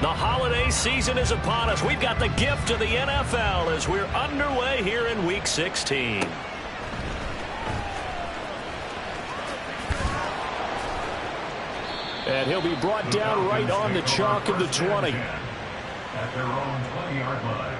The holiday season is upon us. We've got the gift of the NFL as we're underway here in Week 16. And he'll be brought down right on the chalk of the 20. At their own 20-yard line.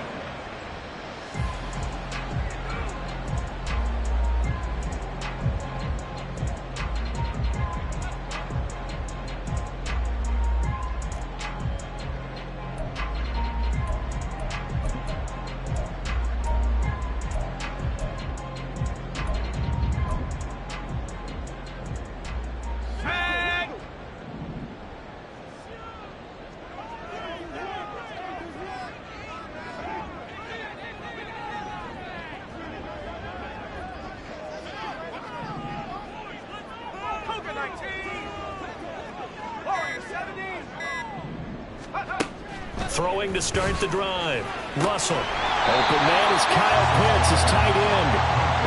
Throwing to start the drive. Russell. Open man is Kyle Pitts, his tight end.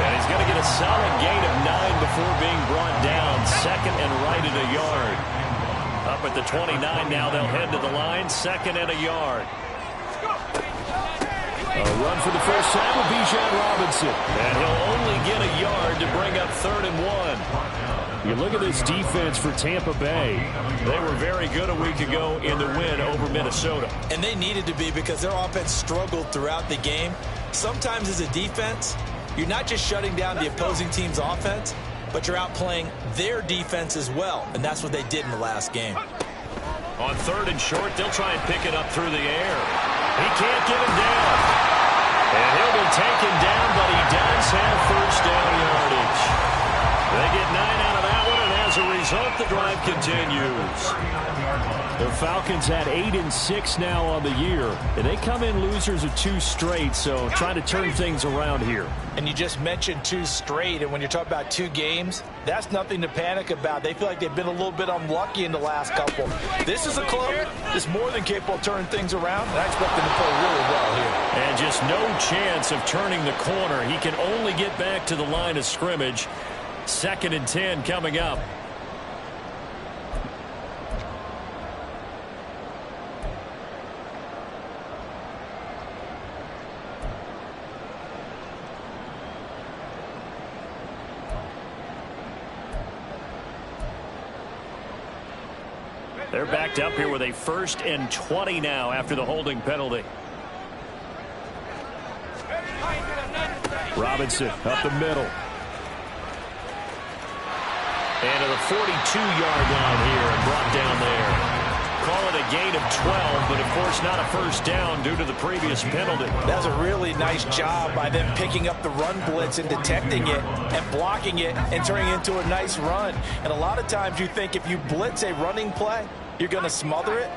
And he's going to get a solid gain of 9 before being brought down. Second and right at a yard. Up at the 29 now, they'll head to the line. Second and a yard. A run for the first time with Bijan Robinson. And he'll only get a yard to bring up 3rd and 1. You look at this defense for Tampa Bay. They were very good a week ago in the win over Minnesota. And they needed to be because their offense struggled throughout the game. Sometimes as a defense, you're not just shutting down the opposing team's offense, but you're outplaying their defense as well. And that's what they did in the last game. On 3rd and short, they'll try and pick it up through the air. He can't get him down. And he'll be taken down, but he does have first down yardage. They get 9 out of that one, and as a result, the drive continues. The Falcons had 8-6 now on the year, and they come in losers of 2 straight, so trying to turn things around here. And you just mentioned 2 straight, and when you're talking about 2 games, that's nothing to panic about. They feel like they've been a little bit unlucky in the last couple. This is a club that's more than capable of turning things around, and I expect them to play really well here. And just no chance of turning the corner. He can only get back to the line of scrimmage. 2nd and 10 coming up. They're backed up here with a 1st and 20 now after the holding penalty. Robinson up the middle. And to the 42-yard line here and brought down there. Call it a gain of 12, but of course not a first down due to the previous penalty. That's a really nice job by them picking up the run blitz and detecting it and blocking it and turning it into a nice run. And a lot of times you think if you blitz a running play, you're going to smother it.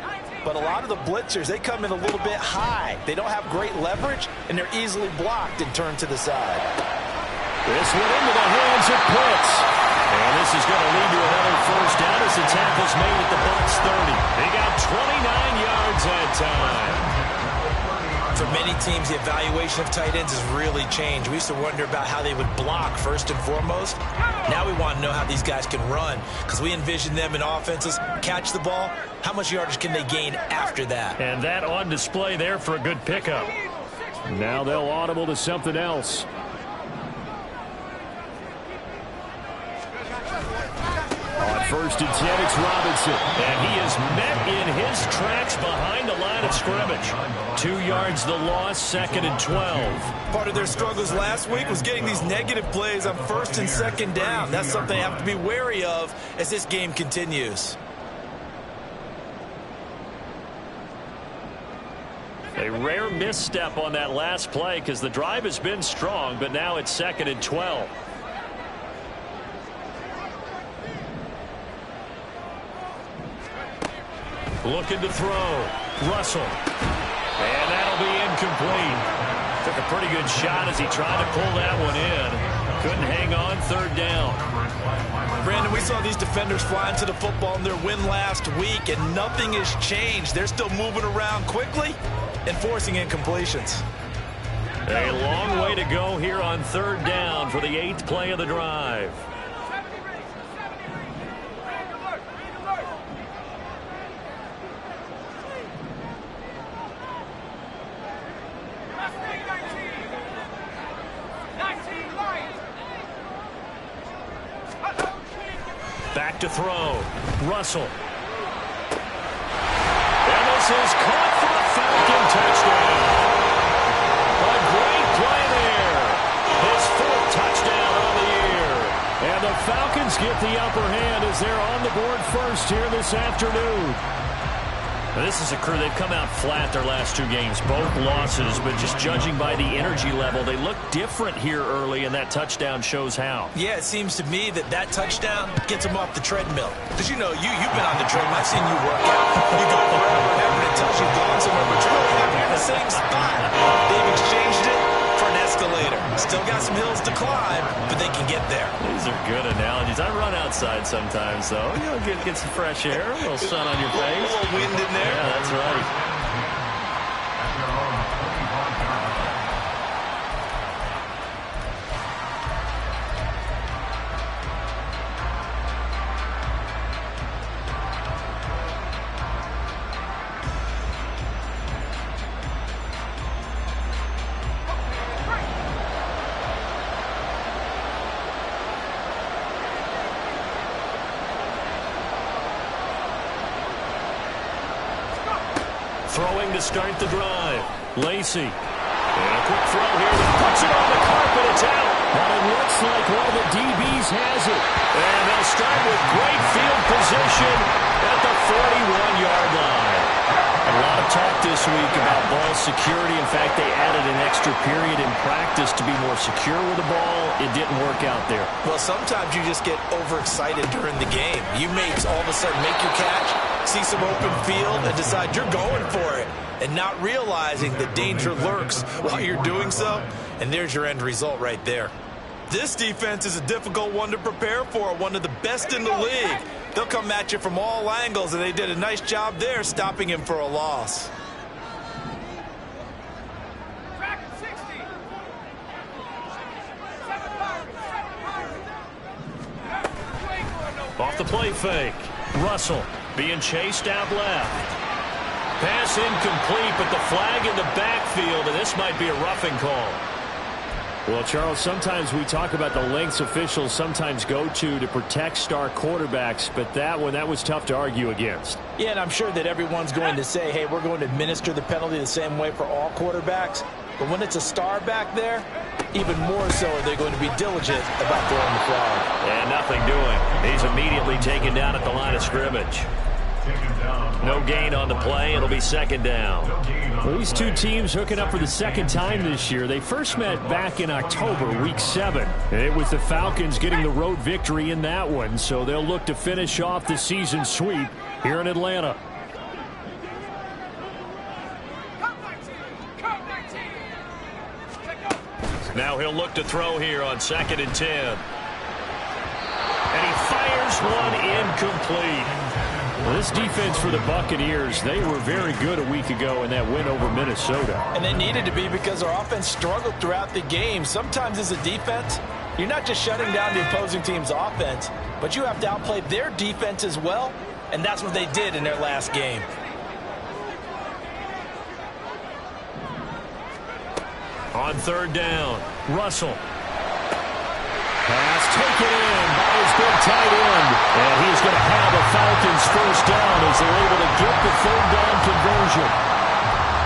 But a lot of the blitzers, they come in a little bit high. They don't have great leverage, and they're easily blocked and turned to the side. This went into the hands of Pitts. And this is going to lead to another first down as the tackle's made at the Bucs 30. They got 29 yards that time. For many teams, the evaluation of tight ends has really changed. We used to wonder about how they would block first and foremost. Now we want to know how these guys can run because we envision them in offenses, catch the ball. How much yardage can they gain after that? And that on display there for a good pickup. Now they'll audible to something else. On 1st and 10, it's Robinson. And he is met in his tracks behind the line of scrimmage. 2 yards the loss, 2nd and 12. Part of their struggles last week was getting these negative plays on 1st and 2nd down. That's something they have to be wary of as this game continues. A rare misstep on that last play because the drive has been strong, but now it's 2nd and 12. Looking to throw. Russell. And that'll be incomplete. Took a pretty good shot as he tried to pull that one in. Couldn't hang on. 3rd down. Brandon, we saw these defenders fly into the football in their win last week, and nothing has changed. They're still moving around quickly and forcing incompletions. A long way to go here on 3rd down for the 8th play of the drive. Back to throw. Russell. And this is caught for a Falcon touchdown. A great play there. His fourth touchdown on the year. And the Falcons get the upper hand as they're on the board first here this afternoon. Now, this is a crew, they've come out flat their last two games, both losses, but just judging by the energy level, they look different here early, and that touchdown shows how. Yeah, it seems to me that touchdown gets them off the treadmill. Because, you know, you've been on the treadmill. I've seen you work out. You go forever and ever, and it tells you going somewhere, but you're really not in the same spot. They've exchanged it for an escalator. Still got some hills to climb, but they can get there. These are good analogies. I run outside sometimes, though. You know, get some fresh air, a little sun on your face. A little wind in there. Yeah, that's right. At their own 21-yard line. Throwing to start the drive. Lacey. And a quick throw here that puts it on the carpet. It's out. But it looks like one of the DBs has it. And they'll start with great field position at the 41-yard line. A lot of talk this week about ball security. In fact, they added an extra period in practice to be more secure with the ball. It didn't work out there. Well, sometimes you just get overexcited during the game. You may all of a sudden make your catch, see some open field, and decide you're going for it, and not realizing the danger lurks while you're doing so, and there's your end result right there. This defense is a difficult one to prepare for, one of the best in the league. They'll come at you from all angles, and they did a nice job there stopping him for a loss. Off the play fake. Russell being chased out left. Pass incomplete, but the flag in the backfield, and this might be a roughing call. Well, Charles, sometimes we talk about the lengths officials sometimes go to protect star quarterbacks, but that was tough to argue against. Yeah, and I'm sure that everyone's going to say, hey, we're going to administer the penalty the same way for all quarterbacks. But when it's a star back there, even more so are they going to be diligent about throwing the flag. And nothing doing. He's immediately taken down at the line of scrimmage. No gain on the play. It'll be second down. Well, these two teams hooking up for the second time this year. They first met back in October, Week 7. It was the Falcons getting the road victory in that one, so they'll look to finish off the season sweep here in Atlanta. Now he'll look to throw here on 2nd and 10. And he fires one incomplete. Well, this defense for the Buccaneers, they were very good a week ago in that win over Minnesota. And they needed to be because our offense struggled throughout the game. Sometimes as a defense, you're not just shutting down the opposing team's offense, but you have to outplay their defense as well, and that's what they did in their last game. On 3rd down, Russell. Pass taken in by his big tight end. And he's going to have a Falcons first down as they're able to get the 3rd down conversion.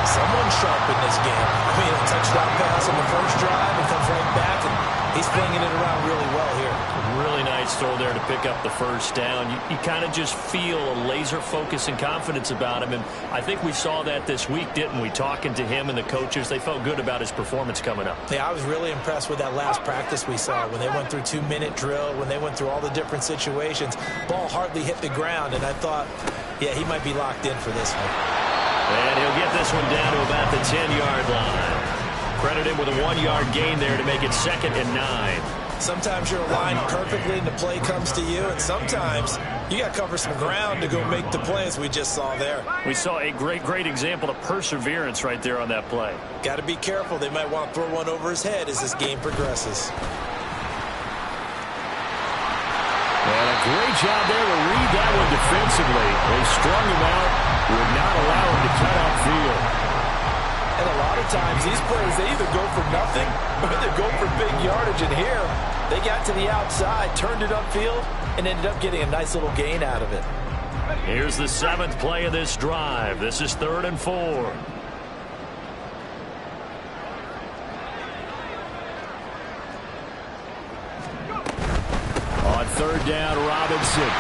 Someone sharp in this game. I mean, a touchdown pass on the first drive and comes right back, and he's flinging it around really well here. Really nice throw there to pick up the first down. You kind of just feel a laser focus and confidence about him, and I think we saw that this week, didn't we? Talking to him and the coaches, they felt good about his performance coming up. Yeah, I was really impressed with that last practice we saw when they went through 2-minute drill, when they went through all the different situations. Ball hardly hit the ground, and I thought, yeah, he might be locked in for this one. And he'll get this one down to about the 10-yard line. Credit him with a 1-yard gain there to make it 2nd and 9. Sometimes you're aligned perfectly and the play comes to you, and sometimes you got to cover some ground to go make the play, as we just saw there. We saw a great example of perseverance right there on that play. Got to be careful. They might want to throw one over his head as this game progresses. And a great job there to read that one defensively. They strung him out, would not allow him to cut upfield. And a lot of times these plays, they either go for nothing or they go for big yardage. And here, They got to the outside, turned it upfield, and ended up getting a nice little gain out of it. Here's the 7th play of this drive. This is 3rd and 4. On 3rd down, Robinson.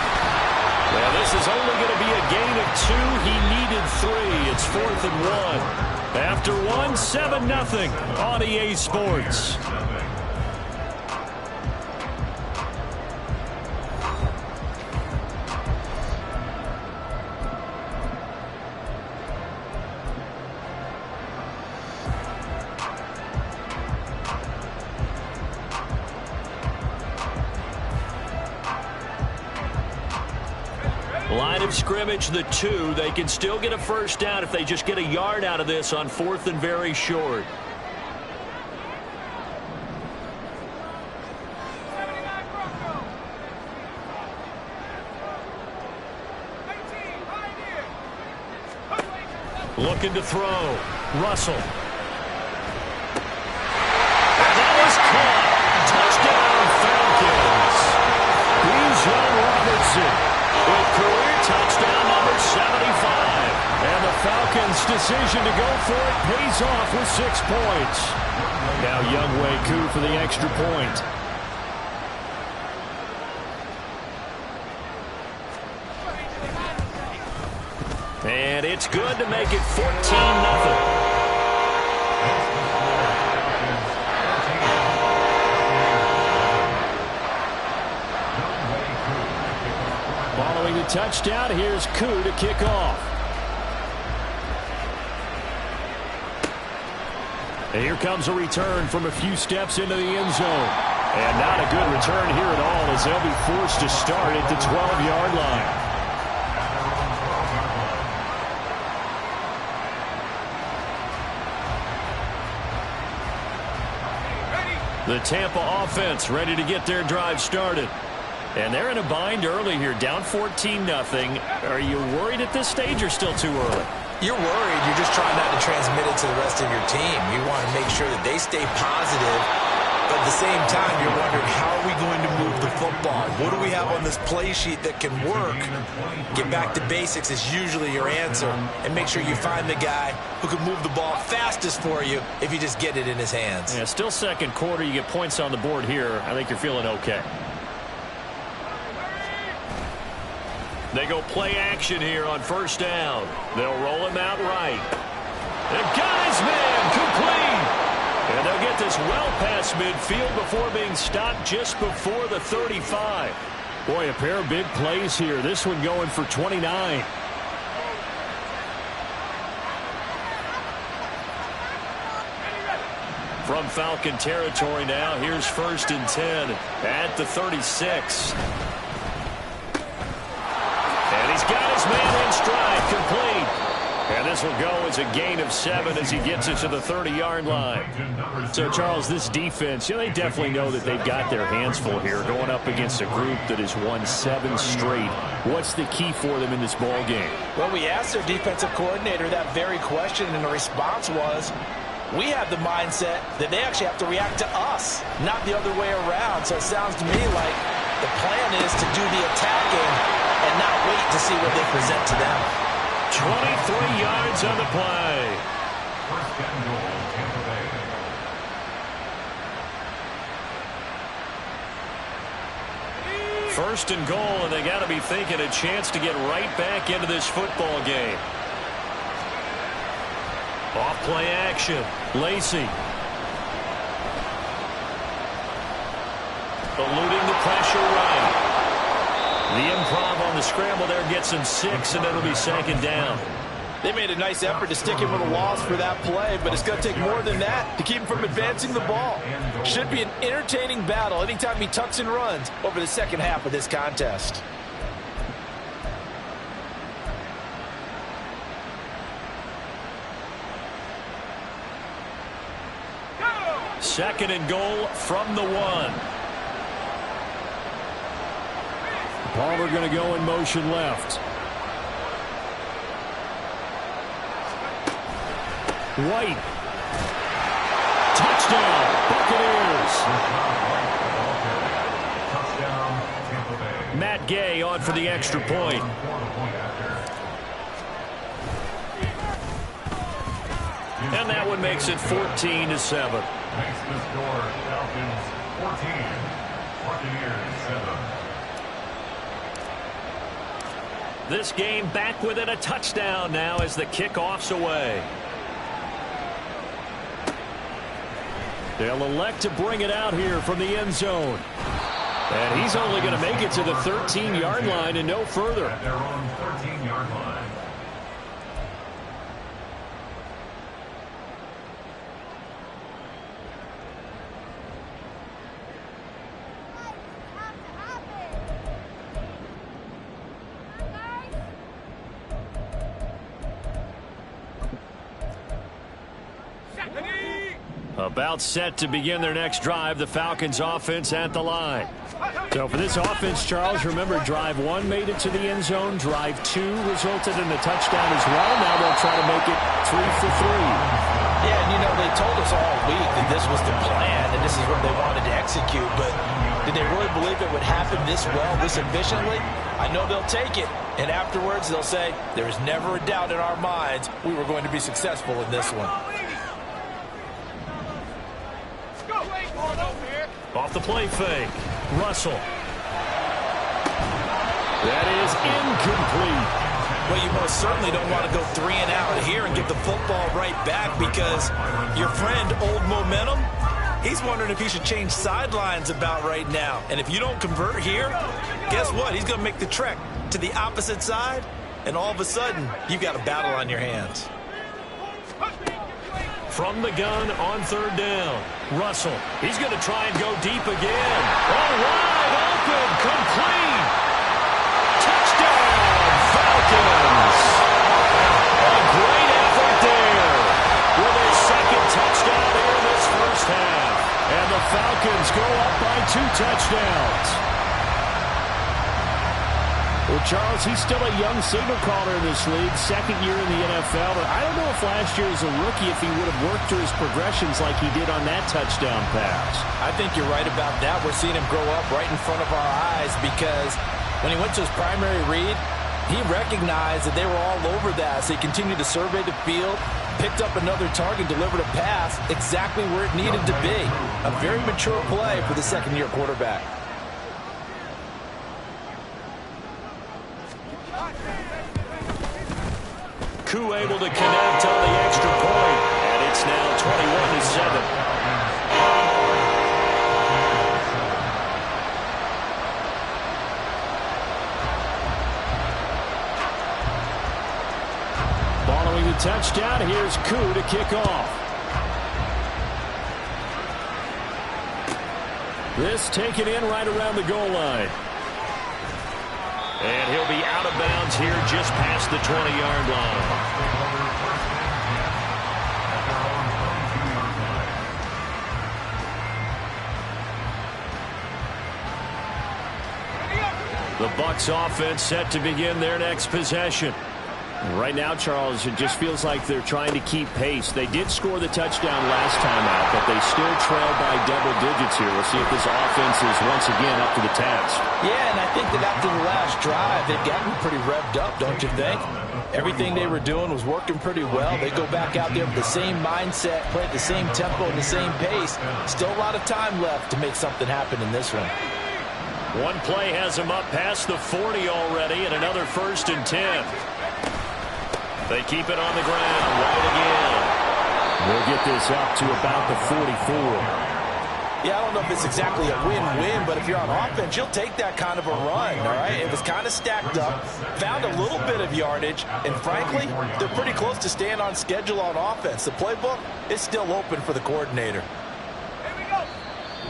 Well, this is only going to be a gain of 2. He needed 3. It's 4th and 1. After 1, 7-0 on EA Sports. Line of scrimmage, the 2. They can still get a first down if they just get a yard out of this on 4th and very short. Looking to throw. Russell. And that is caught. Touchdown, Falcons. Bijan Robinson with career touchdown number 75. And the Falcons' decision to go for it pays off with 6 points. Now Mel22 for the extra point. And it's good to make it 14-0. Following the touchdown, here's Koo to kick off. And here comes a return from a few steps into the end zone. And not a good return here at all as they'll be forced to start at the 12-yard line. The Tampa offense ready to get their drive started. And they're in a bind early here, down 14-0. Are you worried at this stage or still too early? You're worried. You're just trying not to transmit it to the rest of your team. You want to make sure that they stay positive. But at the same time, you're wondering, how are we going to move the football? What do we have on this play sheet that can work? Get back to basics is usually your answer. And make sure you find the guy who can move the ball fastest for you if you just get it in his hands. Yeah, still second quarter. You get points on the board here. I think you're feeling okay. They go play action here on 1st down. They'll roll him out right. And got his man complete. And they'll get this well past midfield before being stopped just before the 35. Boy, a pair of big plays here. This one going for 29. From Falcon territory now, here's 1st and 10 at the 36. And he's got his man in stride, complete. And this will go as a gain of 7 as he gets it to the 30-yard line. So, Charles, this defense, they definitely know that they've got their hands full here going up against a group that has won 7 straight. What's the key for them in this ball game? Well, we asked their defensive coordinator that very question, and the response was, we have the mindset that they actually have to react to us, not the other way around. So it sounds to me like the plan is to do the attacking and not wait to see what they present to them. 23 yards on the play. 1st and goal, Tampa Bay. First and goal, and they got to be thinking a chance to get right back into this football game. Off play action. Lacey. Eluding the pressure right. The improv on the scramble there gets him 6, and it'll be 2nd down. They made a nice effort to stick him with a loss for that play, but it's going to take more than that to keep him from advancing the ball. Should be an entertaining battle anytime he tucks and runs over the second half of this contest. Second and goal from the 1. Palmer going to go in motion left. White. Touchdown, Buccaneers. Matt Gay on for the extra point. And that one makes it 14-7. Makes the score Falcons 14, Buccaneers 7. This game back within a touchdown now as the kickoff's away. They'll elect to bring it out here from the end zone. And he's only going to make it to the 13-yard line and no further. At their own 13-yard line. About set to begin their next drive, the Falcons offense at the line. So for this offense, Charles, remember drive 1 made it to the end zone. Drive 2 resulted in a touchdown as well. Now they'll try to make it 3 for 3. Yeah, and you know, they told us all week that this was the plan and this is what they wanted to execute, but did they really believe it would happen this well, this efficiently? I know they'll take it, and afterwards they'll say, there was never a doubt in our minds we were going to be successful in this one. Off the play fake. Russell. That is incomplete. Well, you most certainly don't want to go 3 and out here and give the football right back because your friend, Old Momentum, he's wondering if he should change sidelines about right now. And if you don't convert here, guess what? He's going to make the trek to the opposite side, and all of a sudden, you've got a battle on your hands. From the gun on 3rd down. Russell. He's going to try and go deep again. All wide open. Complete. Touchdown, Falcons. A great effort there with his second touchdown here in this first half. And the Falcons go up by 2 touchdowns. Well, Charles, he's still a young signal caller in this league, 2nd year in the NFL. But I don't know if last year as a rookie, if he would have worked through his progressions like he did on that touchdown pass. I think you're right about that. We're seeing him grow up right in front of our eyes because when he went to his primary read, he recognized that they were all over that. So he continued to survey the field, picked up another target, delivered a pass exactly where it needed to be. A very mature play for the 2nd-year quarterback. Koo able to connect on the extra point, and it's now 21-7. Following the touchdown, here's Koo to kick off. This taken in right around the goal line. And he'll be out of bounds here just past the 20-yard line. The Bucs offense set to begin their next possession. Right now, Charles, it just feels like they're trying to keep pace. They did score the touchdown last time out, but they still trail by double digits here. We'll see if this offense is once again up to the task. Yeah, and I think that after the last drive, they've gotten pretty revved up, don't you think? Everything they were doing was working pretty well. They go back out there with the same mindset, play at the same tempo and the same pace. Still a lot of time left to make something happen in this one. One play has them up past the 40 already, and another 1st and 10. They keep it on the ground right again. We'll get this up to about the 44. Yeah, I don't know if it's exactly a win-win, but if you're on offense, you'll take that kind of a run, all right? It was kind of stacked up, found a little bit of yardage, and frankly, they're pretty close to staying on schedule on offense. The playbook is still open for the coordinator.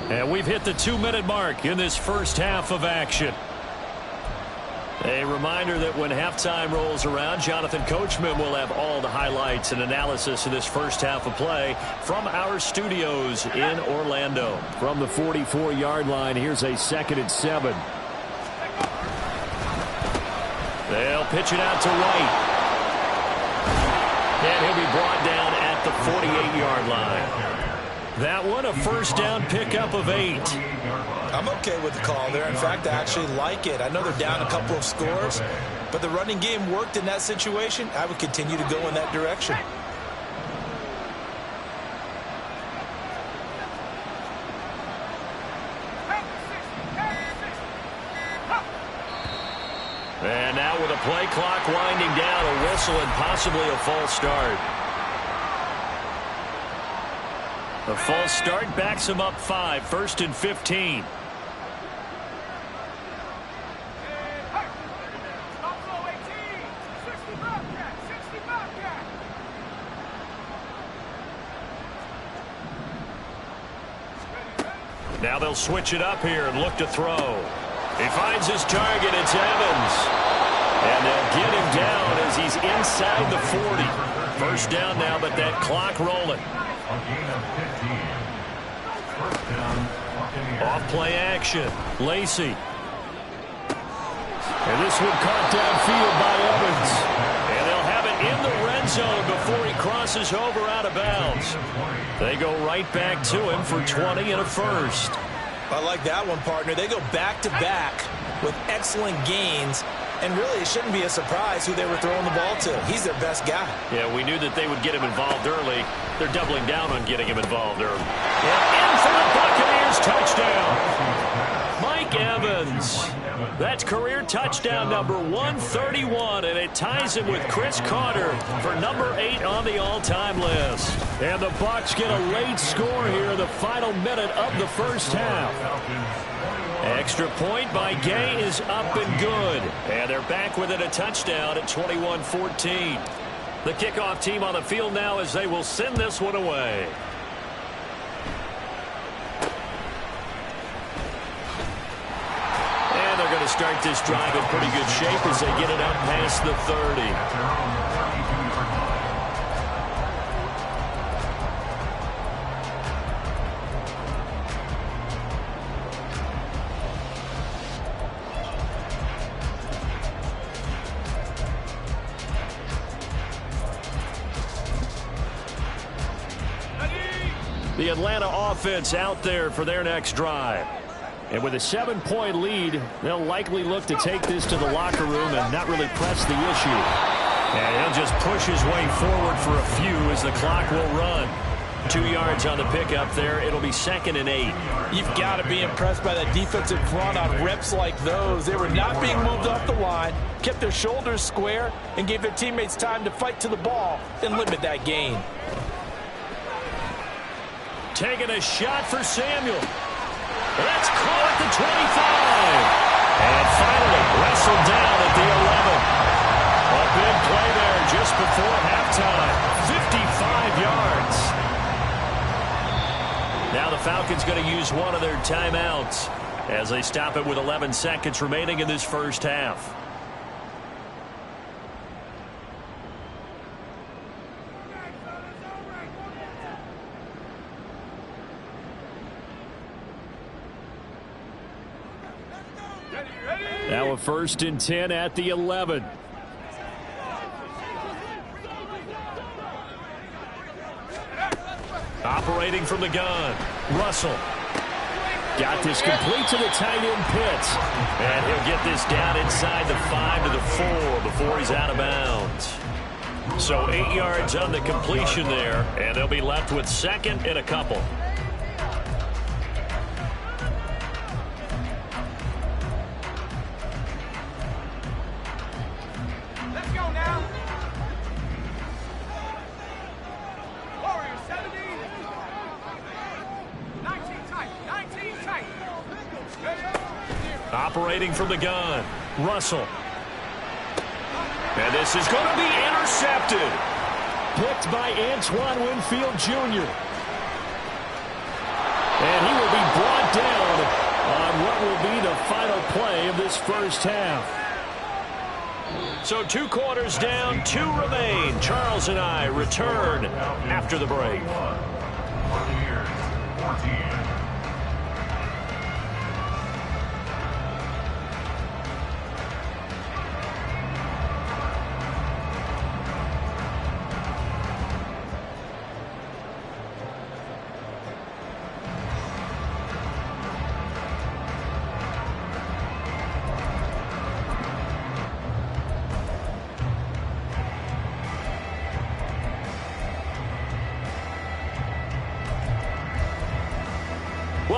And we've hit the 2-minute mark in this first half of action. A reminder that when halftime rolls around, Jonathan Coachman will have all the highlights and analysis of this first half of play from our studios in Orlando. From the 44-yard line, here's a 2nd and 7. They'll pitch it out to White. And he'll be brought down at the 48-yard line. That one a first down pickup of 8. I'm okay with the call there. In fact, I actually like it. I know they're down a couple of scores, but the running game worked in that situation. I would continue to go in that direction. And now with a play clock winding down, a whistle and possibly a false start. The false start backs him up 5, 1st and 15. Now they'll switch it up here and look to throw. He finds his target. It's Evans. And they'll get him down as he's inside the 40. First down now, but that clock rolling. A gain of 15. First down, Buccaneers. Off play action. Lacy. And this one caught downfield by Evans. And they'll have it in the red zone before he crosses over out of bounds. They go right back to him for 20 and a first. I like that one, partner. They go back-to-back with excellent gains, and really it shouldn't be a surprise who they were throwing the ball to. He's their best guy. Yeah, we knew that they would get him involved early. They're doubling down on getting him involved early. And in for the Buccaneers touchdown. Mike Evans. That's career touchdown number 131, and it ties him with Chris Carter for number 8 on the all-time list. And the Bucs get a late score here in the final minute of the first half. Extra point by Gay is up and good. And they're back within a touchdown at 21-14. The kickoff team on the field now as they will send this one away. And they're going to start this drive in pretty good shape as they get it up past the 30. The Atlanta offense out there for their next drive. And with a 7-point lead, they'll likely look to take this to the locker room and not really press the issue. And he'll just push his way forward for a few as the clock will run. 2 yards on the pickup there. It'll be 2nd and 8. You've got to be impressed by that defensive front on reps like those. They were not being moved off the line, kept their shoulders square, and gave their teammates time to fight to the ball and limit that gain. Taking a shot for Samuel. That's caught at the 25. And finally wrestled down at the 11. A big play there just before halftime. 55 yards. Now the Falcons going to use one of their timeouts as they stop it with 11 seconds remaining in this first half. Now a 1st and 10 at the 11. Operating from the gun. Russell. Got this complete to the tight end Pitts. And he'll get this down inside the 5 to the 4 before he's out of bounds. So 8 yards on the completion there. And they'll be left with 2nd and a couple. Operating from the gun. Russell. And this is going to be intercepted. Picked by Antoine Winfield Jr. And he will be brought down on what will be the final play of this first half. So 2 quarters down, 2 remain. Charles and I return after the break. Buccaneers 14.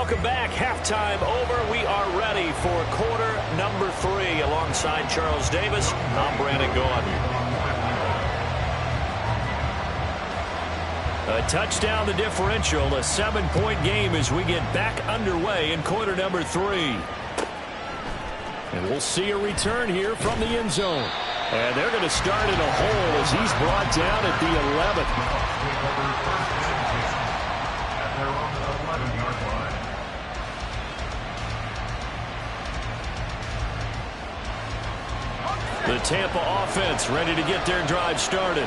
Welcome back. Halftime over. We are ready for quarter number 3. Alongside Charles Davis, I'm Brandon Gaudin. A touchdown the differential. A 7-point game as we get back underway in quarter number 3. And we'll see a return here from the end zone. And they're going to start in a hole as he's brought down at the 11th. The Tampa offense ready to get their drive started.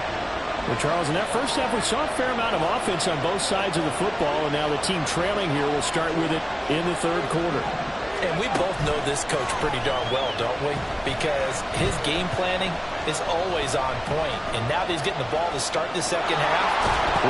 Well, Charles, in that first half, we saw a fair amount of offense on both sides of the football, and now the team trailing here will start with it in the third quarter. And we both know this coach pretty darn well, don't we? Because his game planning is always on point. And now that he's getting the ball to start the second half.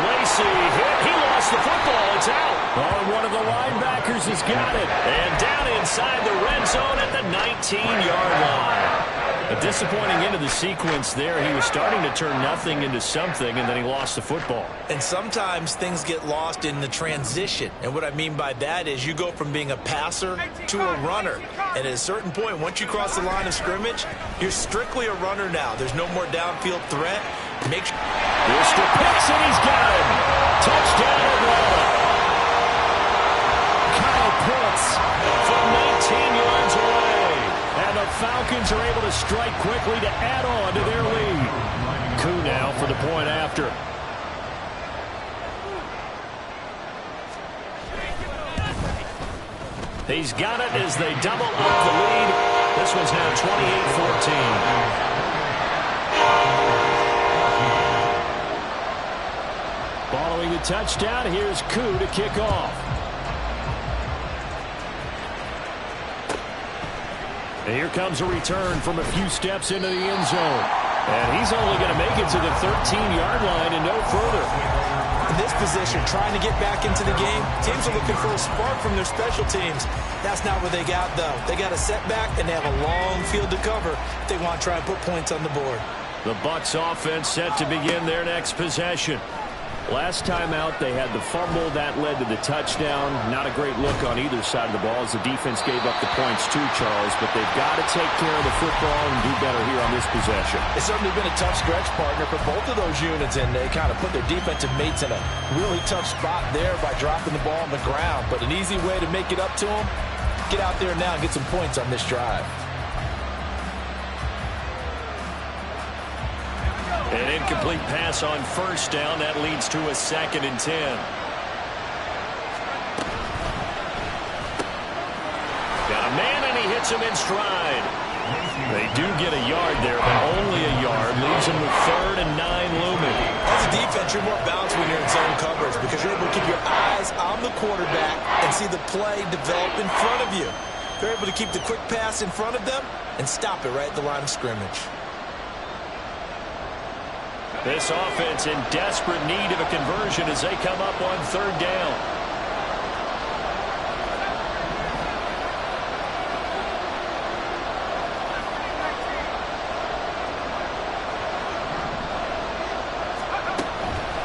Lacy hit. He lost the football. It's out. Oh, one of the linebackers has got it. And down inside the red zone at the 19-yard line. A disappointing end of the sequence there. He was starting to turn nothing into something, and then he lost the football. And sometimes things get lost in the transition. And what I mean by that is you go from being a passer to a runner. And at a certain point, once you cross the line of scrimmage, you're strictly a runner now. There's no more downfield threat. Mr. Pitts, and he's got it. Touchdown Atlanta. Kyle Pitts from 19 yards away. And the Falcons are able to strike quickly to add on to their lead. Koo now for the point after. He's got it as they double up the lead. This one's now 28-14. Following the touchdown, here's Koo to kick off. And here comes a return from a few steps into the end zone. And he's only going to make it to the 13-yard line and no further. In this position, trying to get back into the game, teams are looking for a spark from their special teams. That's not what they got, though. They got a setback, and they have a long field to cover if they want to try and put points on the board. The Bucs offense set to begin their next possession. Last time out, they had the fumble. That led to the touchdown. Not a great look on either side of the ball as the defense gave up the points too, Charles. But they've got to take care of the football and do better here on this possession. It's certainly been a tough stretch, partner, for both of those units, and they kind of put their defensive mates in a really tough spot there by dropping the ball on the ground. But an easy way to make it up to them, get out there now and get some points on this drive. An incomplete pass on first down. That leads to a 2nd and 10. Got a man, and he hits him in stride. They do get a yard there, but only a yard. Leaves him with 3rd and 9 looming. As a defense, you're more balanced when you're in zone coverage because you're able to keep your eyes on the quarterback and see the play develop in front of you. You're able to keep the quick pass in front of them and stop it right at the line of scrimmage. This offense in desperate need of a conversion as they come up on 3rd down.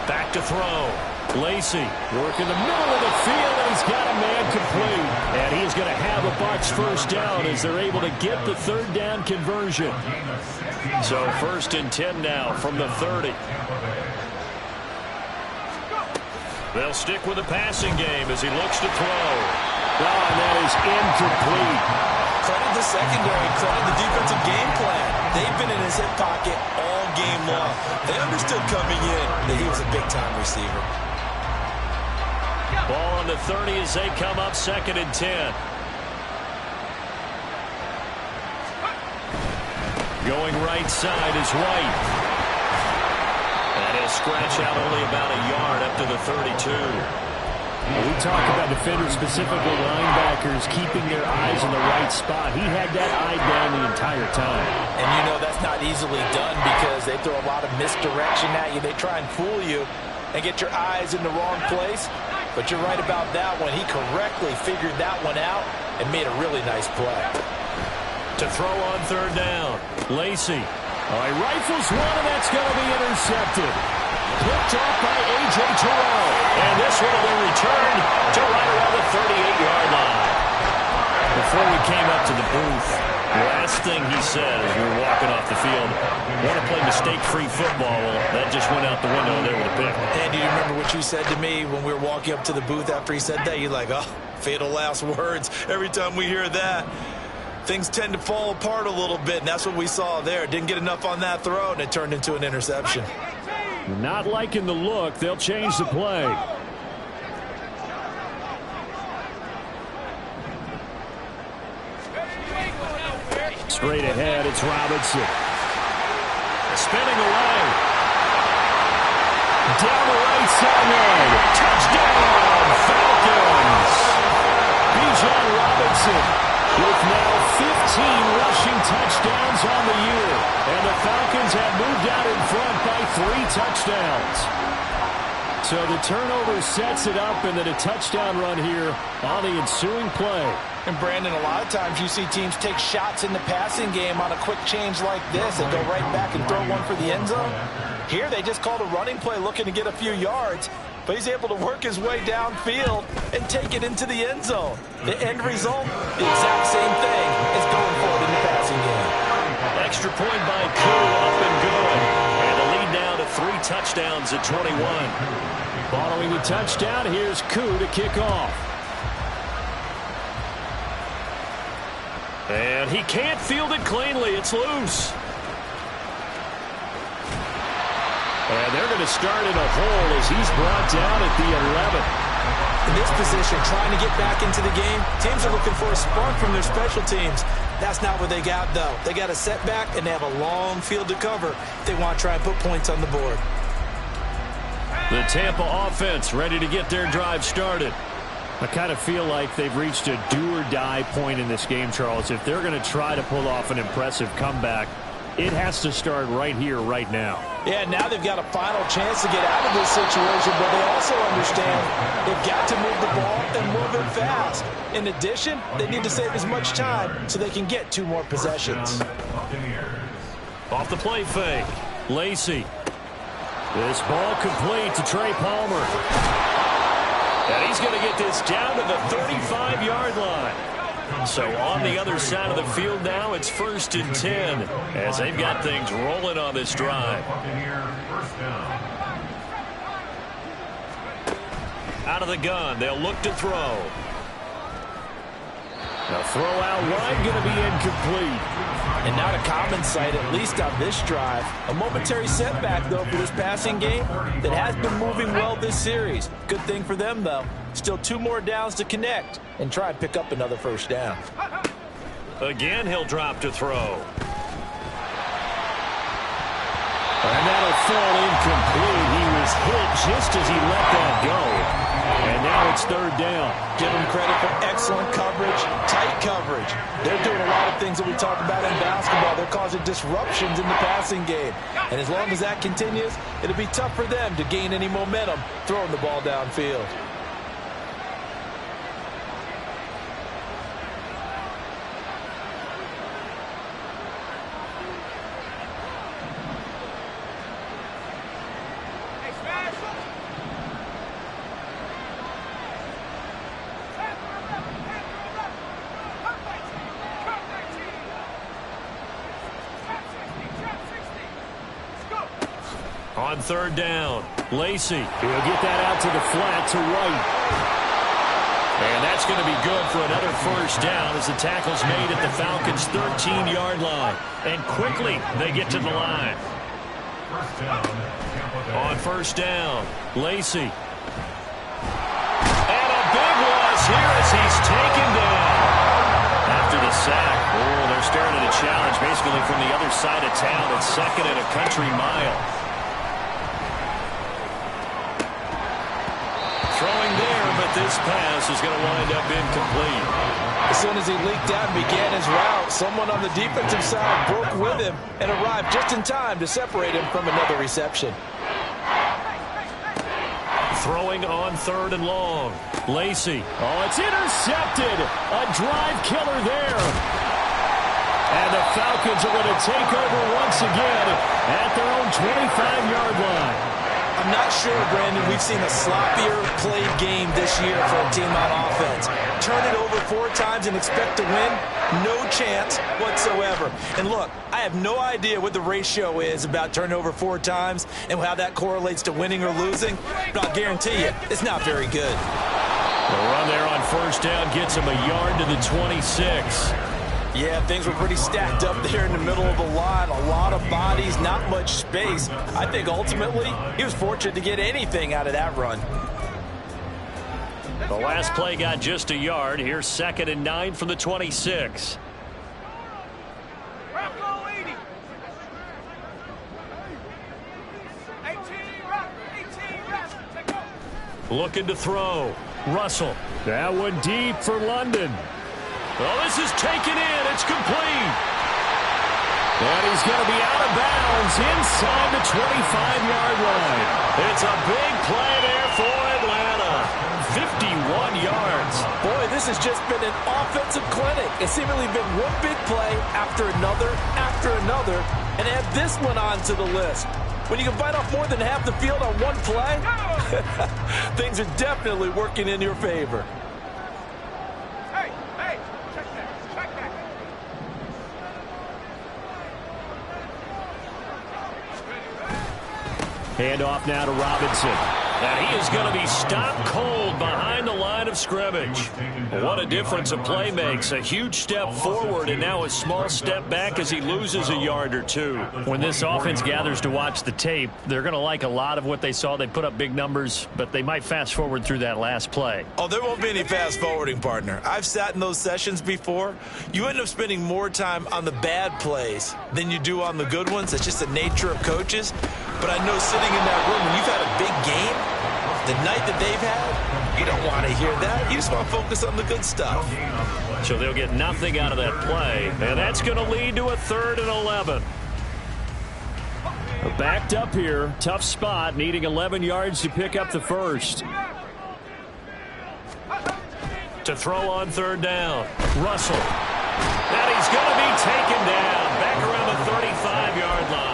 Back to throw. Lacy working the middle of the field, and he's got a man complete. And he's going to have a Bucs first down as they're able to get the 3rd down conversion. So 1st and 10 now from the 30. They'll stick with the passing game as he looks to throw. Oh, and that is incomplete. Credit the secondary, credit the defensive game plan. They've been in his hip pocket all game long. They understood coming in that he was a big-time receiver. Ball on the 30 as they come up 2nd and 10. Going right side is White. And he'll scratch out only about a yard up to the 32. We talk about defenders, specifically linebackers, keeping their eyes in the right spot. He had that eye down the entire time. And you know that's not easily done because they throw a lot of misdirection at you. They try and fool you and get your eyes in the wrong place. But you're right about that one. He correctly figured that one out and made a really nice play. To throw on 3rd down, Lacy. He rifles one, and that's going to be intercepted. picked off by A.J. Terrell. And this one will be returned to right around the 38-yard line. Before we came up to the booth, the last thing he said as we were walking off the field, want to play mistake-free football. Well, that just went out the window there with a pick. And do you remember what you said to me when we were walking up to the booth after he said that? You're like, oh, fatal last words. Every time we hear that, things tend to fall apart a little bit, and that's what we saw there. Didn't get enough on that throw, and it turned into an interception. Not liking the look. They'll change the play. Straight ahead, it's Robinson. Spinning away. Down the right sideline. Touchdown, Falcons. Bijan Robinson with now 15 rushing touchdowns on the year. And the Falcons have moved out in front by 3 touchdowns. So the turnover sets it up, and then a touchdown run here on the ensuing play. And Brandon, a lot of times you see teams take shots in the passing game on a quick change like this and go right back and throw one for the end zone. Here they just called a running play looking to get a few yards, but he's able to work his way downfield and take it into the end zone. The end result, the exact same thing as going forward in the passing game. Extra point by Koo, up and good. And the lead now to 3 touchdowns at 21. Following the touchdown, here's Koo to kick off. And he can't field it cleanly. It's loose. And they're going to start in a hole as he's brought down at the 11. In this position, trying to get back into the game, teams are looking for a spark from their special teams. That's not what they got, though. They got a setback, and they have a long field to cover if they want to try and put points on the board. The Tampa offense ready to get their drive started. I kind of feel like they've reached a do-or-die point in this game, Charles. If they're going to try to pull off an impressive comeback, it has to start right here, right now. Yeah, now they've got a final chance to get out of this situation, but they also understand they've got to move the ball and move it fast. In addition, they need to save as much time so they can get 2 more possessions. Off the play fake. Lacy. This ball complete to Trey Palmer. And he's going to get this down to the 35-yard line. So on the other side of the field now, it's 1st and 10 as they've got things rolling on this drive. Out of the gun, they'll look to throw. The throw out wide going to be incomplete. And not a common sight, at least on this drive. A momentary setback, though, for this passing game that has been moving well this series. Good thing for them, though. Still 2 more downs to connect and try and pick up another 1st down. Again, he'll drop to throw. And that'll fall incomplete. He was hit just as he let that go. And now it's 3rd down. Give them credit for excellent coverage, tight coverage. They're doing a lot of things that we talk about in basketball. They're causing disruptions in the passing game. And as long as that continues, it'll be tough for them to gain any momentum throwing the ball downfield. On 3rd down, Lacy. He'll get that out to the flat to White. And that's going to be good for another 1st down as the tackle's made at the Falcons' 13-yard line. And quickly they get to the line. On 1st down, Lacy. And a big loss here as he's taken down. After the sack, they're starting to challenge basically from the other side of town at 2nd and a country mile. Throwing there, but this pass is going to wind up incomplete. As soon as he leaked out and began his route, someone on the defensive side broke with him and arrived just in time to separate him from another reception. Throwing on 3rd and long. Lacy. Oh, it's intercepted. A drive killer there. And the Falcons are going to take over once again at their own 25-yard line. I'm not sure, Brandon, we've seen a sloppier played game this year for a team on offense. Turn it over 4 times and expect to win? No chance whatsoever. And look, I have no idea what the ratio is about turning over 4 times and how that correlates to winning or losing, but I'll guarantee you, it's not very good. The run there on first down gets him a yard to the 26. Yeah, things were pretty stacked up there in the middle of the line. A lot of bodies, not much space. I think ultimately he was fortunate to get anything out of that run. The last play got just a yard. Here's 2nd and 9 from the 26. Looking to throw. Russell. That one deep for London. Oh, this is taken in. It's complete. And he's going to be out of bounds inside the 25-yard line. It's a big play there for Atlanta. 51 yards. Boy, this has just been an offensive clinic. It's seemingly been one big play after another, and add this one onto the list. When you can bite off more than half the field on one play, things are definitely working in your favor. Handoff now to Robinson. And he is going to be stopped cold behind the line of scrimmage. What a difference a play makes. A huge step forward and now a small step back as he loses a yard or 2. When this offense gathers to watch the tape, they're going to like a lot of what they saw. They put up big numbers, but they might fast forward through that last play. Oh, there won't be any fast forwarding, partner. I've sat in those sessions before. You end up spending more time on the bad plays than you do on the good ones. It's just the nature of coaches. But I know sitting in that room, when you've had a big game, the night that they've had, you don't want to hear that. You just want to focus on the good stuff. So they'll get nothing out of that play. And that's going to lead to a 3rd and 11. Backed up here. Tough spot. Needing 11 yards to pick up the first. To throw on 3rd down. Russell. And he's going to be taken down. Back around the 35-yard line.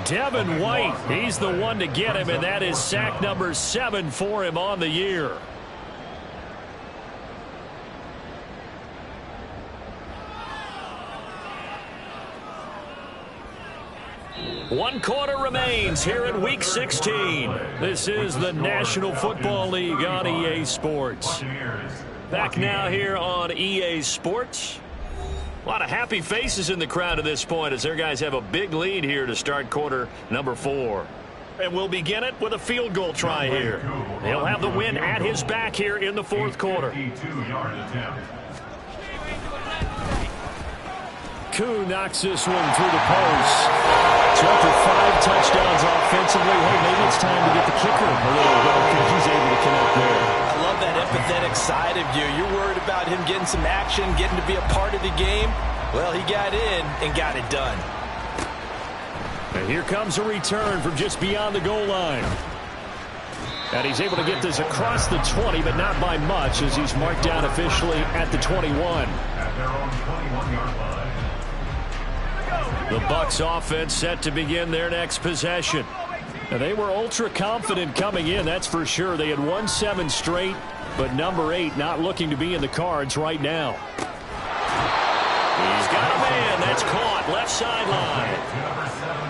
Devin White, he's the one to get him, and that is sack number 7 for him on the year. One quarter remains here in Week 16. This is the National Football League on EA Sports. Back now here on EA Sports. A lot of happy faces in the crowd at this point as their guys have a big lead here to start quarter number 4. And we'll begin it with a field goal try here. He'll have the win at his back here in the 4th quarter. Koo knocks this one through the post. So after 5 touchdowns offensively, hey, maybe it's time to get the kicker a little bit. He's able to connect there. I love that empathetic side of you. You're worried about him getting some action, getting to be a part of the game. Well, he got in and got it done. And here comes a return from just beyond the goal line. And he's able to get this across the 20, but not by much as he's marked down officially at the 21. At their own 21-yard line. The Bucs offense set to begin their next possession. Now, they were ultra confident coming in, that's for sure. They had won 7 straight, but number 8 not looking to be in the cards right now. He's got a man that's caught left sideline.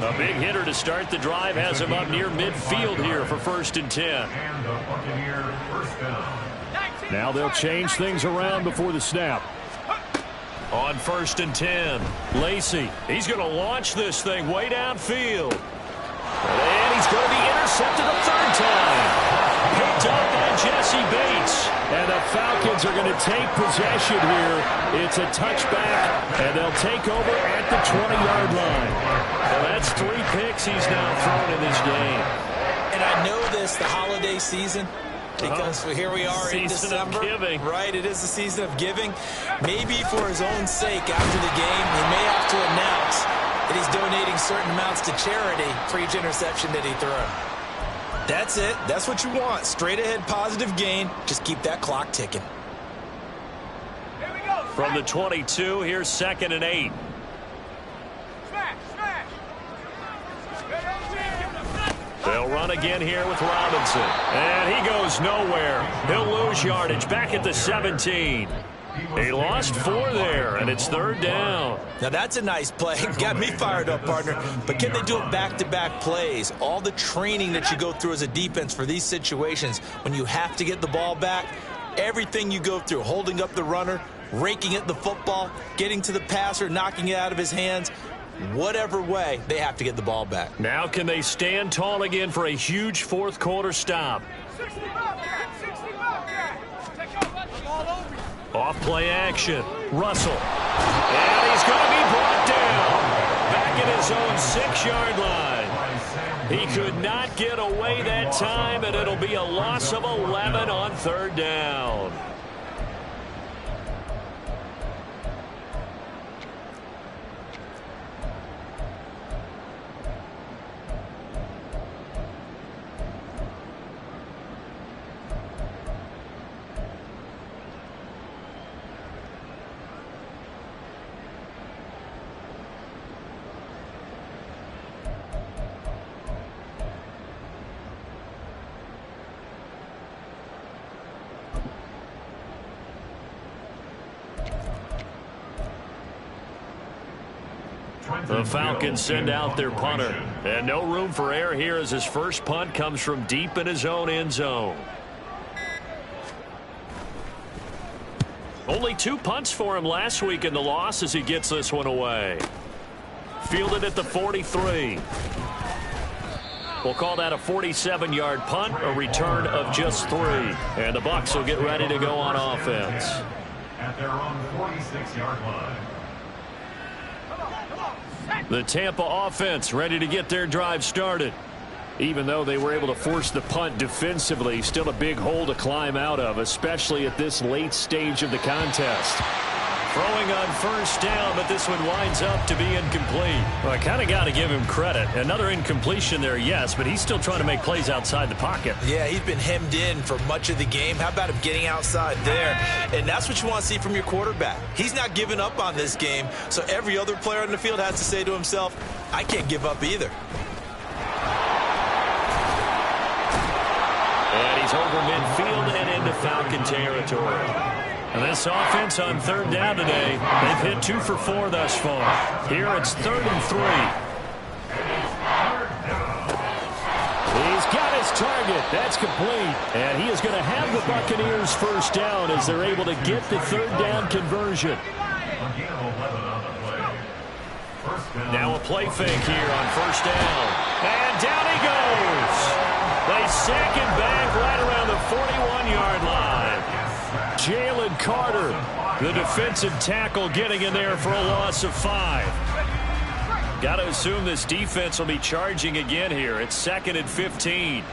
A big hitter to start the drive has him up near midfield here for 1st and 10. And the Buccaneer first down. Now they'll change things around before the snap. On 1st and 10, Lacey. He's going to launch this thing way downfield. And he's going to be intercepted a 3rd time. Picked up by Jesse Bates. And the Falcons are going to take possession here. It's a touchback, and they'll take over at the 20-yard line. Well, that's 3 picks he's now thrown in this game. And I know this, the holiday season, because here we are in December. Season of giving. Right, it is the season of giving. Maybe for his own sake after the game, he may have to announce that he's donating certain amounts to charity for each interception that he threw. That's it. That's what you want. Straight ahead positive gain. Just keep that clock ticking. From the 22, here's 2nd and 8. They'll They'll run again here with Robinson. And he goes nowhere. He'll lose yardage back at the 17. He lost 4 there, and it's 3rd down. Now, that's a nice play. Got me fired up, partner. But can they do it back-to-back plays? All the training that you go through as a defense for these situations, when you have to get the ball back, everything you go through, holding up the runner, raking at the football, getting to the passer, knocking it out of his hands, whatever way, they have to get the ball back. Now can they stand tall again for a huge 4th quarter stop? Off play action. Russell. And he's going to be brought down. Back at his own 6-yard line. He could not get away that time, and it'll be a loss of 11 on 3rd down. The Falcons send out their punter. And no room for error here as his first punt comes from deep in his own end zone. Only 2 punts for him last week in the loss as he gets this one away. Fielded at the 43. We'll call that a 47-yard punt, a return of just 3. And the Bucs will get ready to go on offense. At their own 46-yard line. The Tampa offense ready to get their drive started. Even though they were able to force the punt defensively, still a big hole to climb out of, especially at this late stage of the contest. Throwing on first down, but this one winds up to be incomplete. Well, I kind of got to give him credit. Another incompletion there, yes, but he's still trying to make plays outside the pocket. Yeah, he's been hemmed in for much of the game. How about him getting outside there? And that's what you want to see from your quarterback. He's not giving up on this game, so every other player on the field has to say to himself, I can't give up either. And he's over midfield and into Falcon territory. And this offense on 3rd down today, they've hit 2 for 4 thus far. Here it's 3rd and 3. He's got his target. That's complete. And he is going to have the Buccaneers first down as they're able to get the 3rd down conversion. Now a play fake here on first down. And down he goes. They sack him back right around the 41-yard line. Jalen Carter, the defensive tackle, getting in there for a loss of 5. Got to assume this defense will be charging again here. It's 2nd and 15.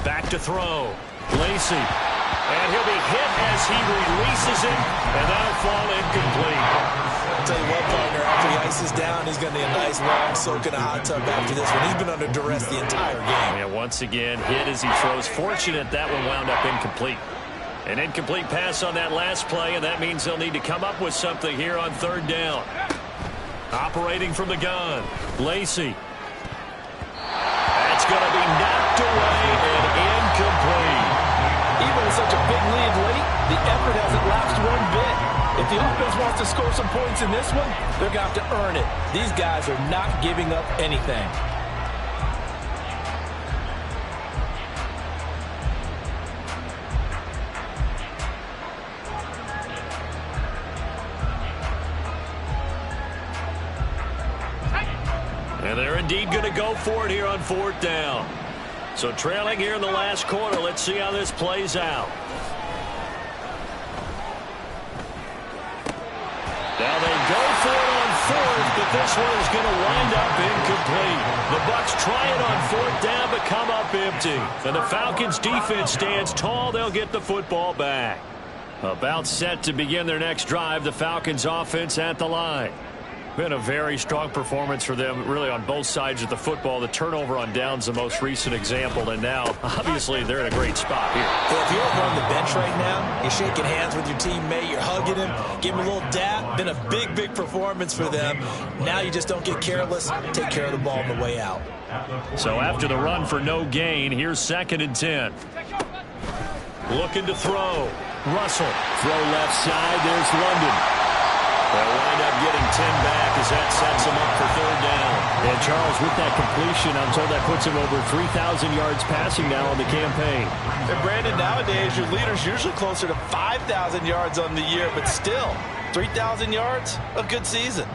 Back to throw. Lacey. And he'll be hit as he releases it, and that'll fall incomplete. I'll tell you what, partner, after he ices down, he's going to need a nice long soak in a hot tub after this one. He's been under duress the entire game. Yeah, once again, hit as he throws. Fortunate that one wound up incomplete. An incomplete pass on that last play, and that means they'll need to come up with something here on 3rd down. Operating from the gun, Lacey. That's going to be knocked away and incomplete. Even with such a big lead late, the effort hasn't lapsed one bit. If the offense wants to score some points in this one, they're going to have to earn it. These guys are not giving up anything. And they're indeed going to go for it here on 4th down. So trailing here in the last quarter, let's see how this plays out. Now they go for it on 4th, but this one is going to wind up incomplete. The Bucs try it on 4th down, but come up empty. And the Falcons defense stands tall. They'll get the football back. About set to begin their next drive, the Falcons offense at the line. Been a very strong performance for them, really, on both sides of the football. The turnover on downs, the most recent example, and now, obviously, they're in a great spot here. Well, if you're over on the bench right now, you're shaking hands with your teammate, you're hugging him, give him a little dap. Been a big, big performance for them. Now you just don't get careless. Take care of the ball on the way out. So after the run for no gain, here's 2nd and 10. Looking to throw. Russell. Throw left side. There's London. They'll wind up getting 10 back as that sets them up for 3rd down. And Charles, with that completion, I'm told that puts him over 3,000 yards passing now on the campaign. And Brandon, nowadays, your leader's usually closer to 5,000 yards on the year, but still, 3,000 yards, a good season.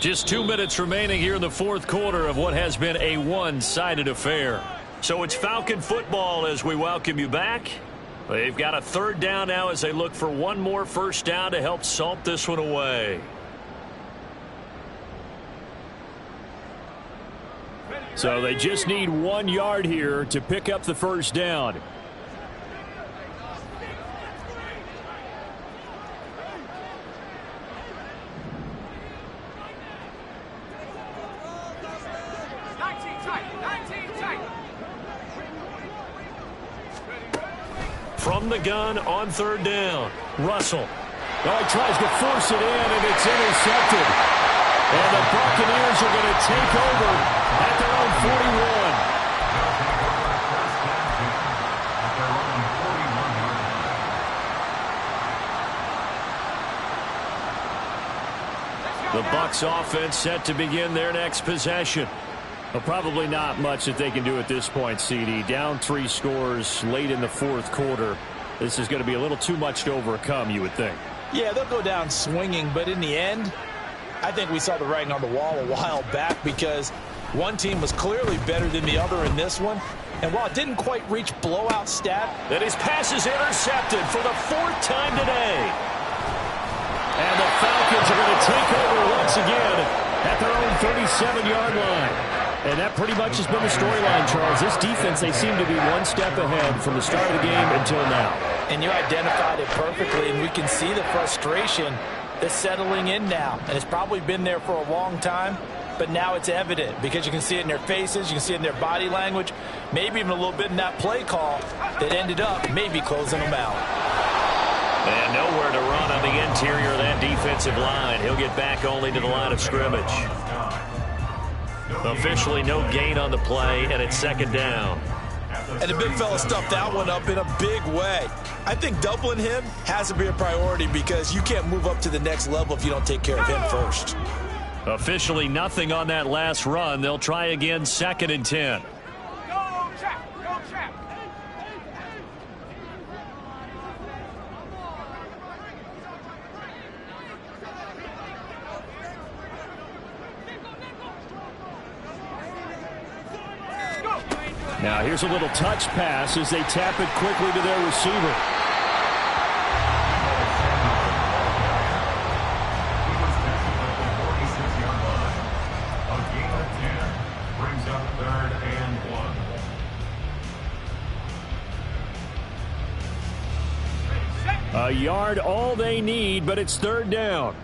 Just 2 minutes remaining here in the 4th quarter of what has been a one-sided affair. So it's Falcon football as we welcome you back. They've got a 3rd down now as they look for one more 1st down to help salt this one away. So they just need 1 yard here to pick up the 1st down. From the gun on 3rd down. Russell. Oh, he tries to force it in, and it's intercepted. And the Buccaneers are going to take over at their own 41. The Bucs offense set to begin their next possession. Well, probably not much that they can do at this point, CD. Down 3 scores late in the 4th quarter. This is going to be a little too much to overcome, you would think. Yeah, they'll go down swinging, but in the end, I think we saw the writing on the wall a while back because one team was clearly better than the other in this one. And while it didn't quite reach blowout stat, that his pass is intercepted for the 4th time today. And the Falcons are going to take over once again at their own 37-yard line. And that pretty much has been the storyline, Charles. This defense, they seem to be one step ahead from the start of the game until now. And you identified it perfectly, and we can see the frustration that's settling in now. And it's probably been there for a long time, but now it's evident because you can see it in their faces, you can see it in their body language, maybe even a little bit in that play call that ended up maybe closing them out. And nowhere to run on the interior of that defensive line. He'll get back only to the line of scrimmage. Officially no gain on the play, and it's 2nd down. And the big fella stuffed that one up in a big way. I think doubling him has to be a priority because you can't move up to the next level if you don't take care of him first. Officially nothing on that last run. They'll try again, 2nd and 10. Go, Chap! Go, Chap! Now here's a little touch pass as they tap it quickly to their receiver. A yard all they need, but it's 3rd down.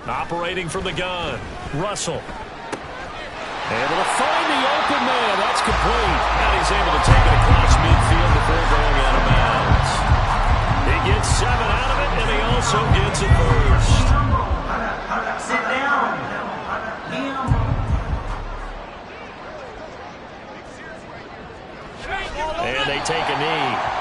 Operating from the gun. Russell. Able to find the open man. That's complete. And he's able to take it across midfield before going out of bounds. He gets 7 out of it, and he also gets it first. Sit down. And they take a knee.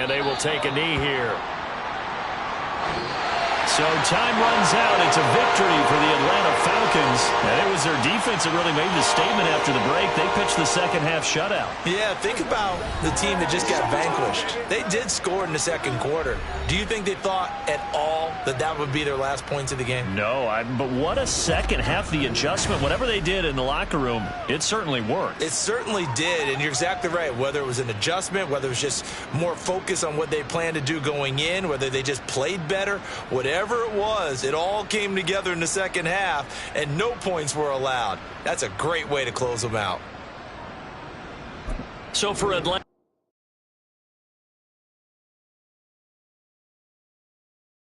And they will take a knee here. So time runs out. It's a victory for the Atlanta Falcons. And it was their defense that really made the statement after the break. They pitched the second half shutout. Yeah, think about the team that just got vanquished. They did score in the second quarter. Do you think they thought at all that that would be their last points of the game? No, but what a second half. The adjustment, whatever they did in the locker room, it certainly worked. It certainly did, and you're exactly right. Whether it was an adjustment, whether it was just more focus on what they planned to do going in, whether they just played better, whatever it was, it all came together in the second half, and no points were allowed. That's a great way to close them out. So for Atlanta.